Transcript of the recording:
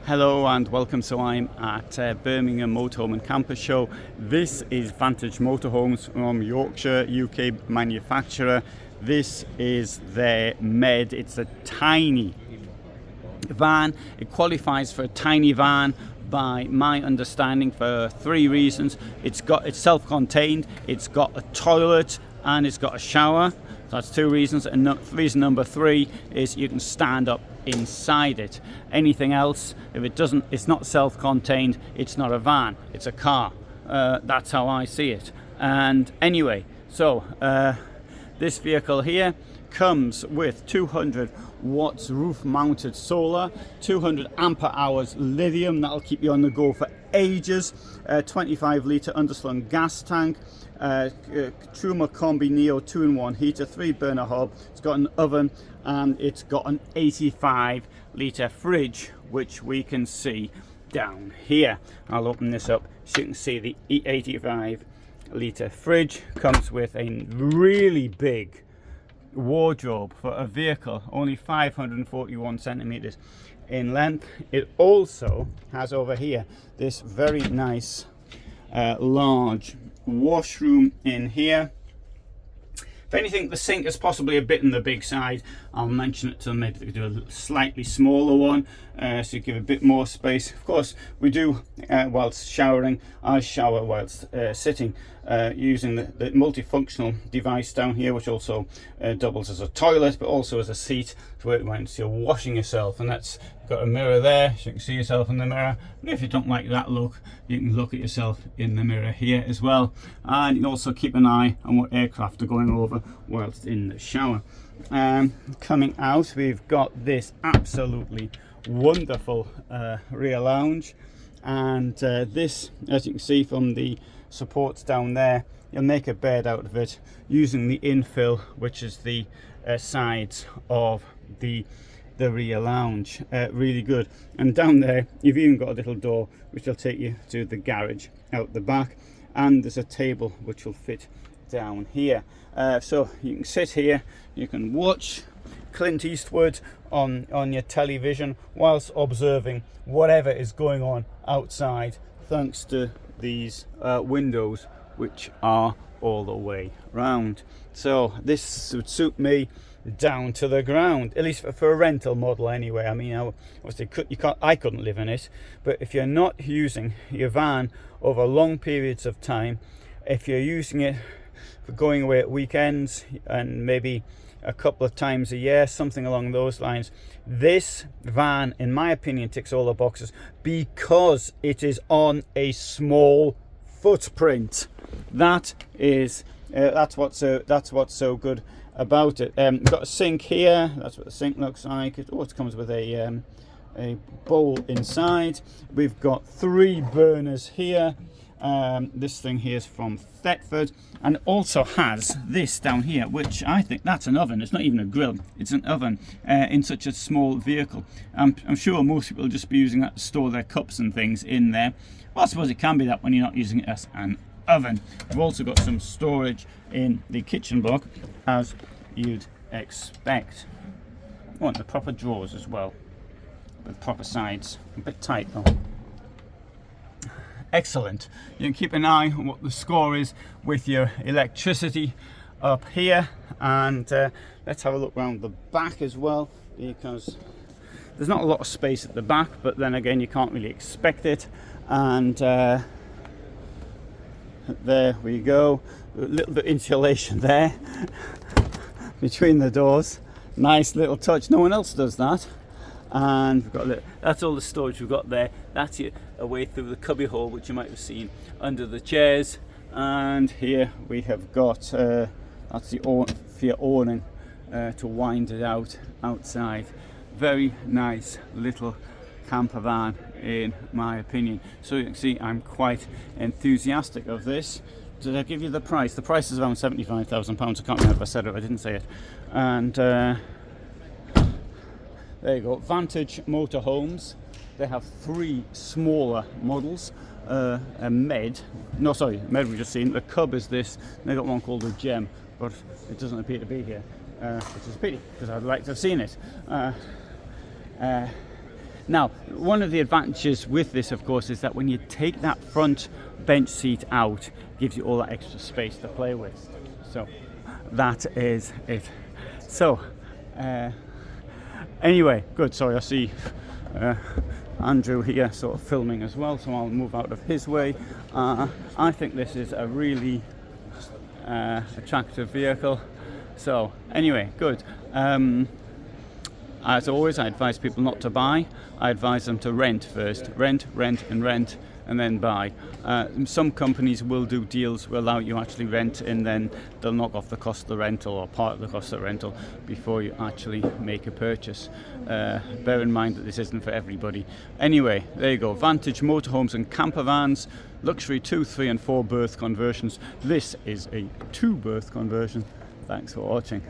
Hello and welcome. So I'm at Birmingham Motorhome and Camper Show. This is Vantage Motorhomes from Yorkshire, UK manufacturer. This is their Med. It's a tiny van. It qualifies for a tiny van by my understanding for three reasons. It's self-contained, it's got a toilet, and it's got a shower. So that's two reasons. And reason number three is you can stand up inside it. Anything else, if it's not self-contained, it's not a van, it's a car. That's how I see it. And anyway, so this vehicle here comes with 200 watts roof mounted solar, 200 ampere hours lithium, that'll keep you on the go for ages, 25 litre underslung gas tank, Truma Combi Neo 2-in-1 heater, 3-burner hob. It's got an oven and it's got an 85 litre fridge, which we can see down here. I'll open this up so you can see the 85 litre fridge. Comes with a really big wardrobe for a vehicle, only 541 centimeters in length. It also has over here this very nice large washroom in here. If anything, the sink is possibly a bit on the big side. I'll mention it to them. Maybe they could do a slightly smaller one, so you give a bit more space. Of course, we do whilst showering. I shower whilst sitting, using the multifunctional device down here, which also doubles as a toilet, but also as a seat. So when you're washing yourself, and that's got a mirror there, so you can see yourself in the mirror. And if you don't like that look, you can look at yourself in the mirror here as well. And you can also keep an eye on what aircraft are going over whilst in the shower. Coming out, we've got this absolutely wonderful rear lounge, and this, as you can see from the supports down there, you'll make a bed out of it using the infill, which is the sides of the rear lounge. Really good. And down there you've even got a little door which will take you to the garage out the back, and there's a table which will fit down here. So you can sit here, you can watch Clint Eastwood on your television whilst observing whatever is going on outside, thanks to these windows which are all the way round. So this would suit me down to the ground, at least for a rental model anyway. I mean, obviously I couldn't live in it, but if you're not using your van over long periods of time, if you're using it for going away at weekends and maybe a couple of times a year, something along those lines, this van, in my opinion, ticks all the boxes because it is on a small footprint. That's what's so good about it. Got a sink here. That's what the sink looks like. It comes with a bowl inside. We've got 3 burners here. This thing here is from Thetford, and also has this down here, which I think that's an oven. It's not even a grill, it's an oven in such a small vehicle. I'm sure most people will just be using that to store their cups and things in there. Well, I suppose it can be that when you're not using it as an oven. We've also got some storage in the kitchen block, as you'd expect. Oh, and the proper drawers as well, with proper sides. A bit tight though. Excellent. You can keep an eye on what the score is with your electricity up here, and let's have a look around the back as well, because there's not a lot of space at the back, but then again you can't really expect it. And there we go, a little bit of insulation there between the doors. Nice little touch, no one else does that. And we've got that's all the storage we've got there. That's a way through the cubby hole, which you might have seen under the chairs. And here we have got that's the Fiat awning to wind it out outside. Very nice little camper van, in my opinion. So you can see I'm quite enthusiastic of this. Did I give you the price? The price is around £75,000. I can't remember if I said it, I didn't say it. And there you go, Vantage Motorhomes. They have 3 smaller models. A Med, Med we've just seen. The Cub is this. They got one called a Gem, but it doesn't appear to be here, which is a pity because I'd like to have seen it. Now, one of the advantages with this, of course, is that when you take that front bench seat out, it gives you all that extra space to play with. So that is it. So anyway, good. Sorry, I see Andrew here sort of filming as well, so I'll move out of his way. I think this is a really attractive vehicle. So anyway, good. As always, I advise people not to buy. I advise them to rent first. Rent, and then buy. Some companies will do deals will allow you actually rent, and then they'll knock off the cost of the rental or part of the cost of the rental before you actually make a purchase. Bear in mind that this isn't for everybody. Anyway, there you go. Vantage Motorhomes and Campervans, luxury 2, 3 and 4 berth conversions. This is a 2 berth conversion. Thanks for watching.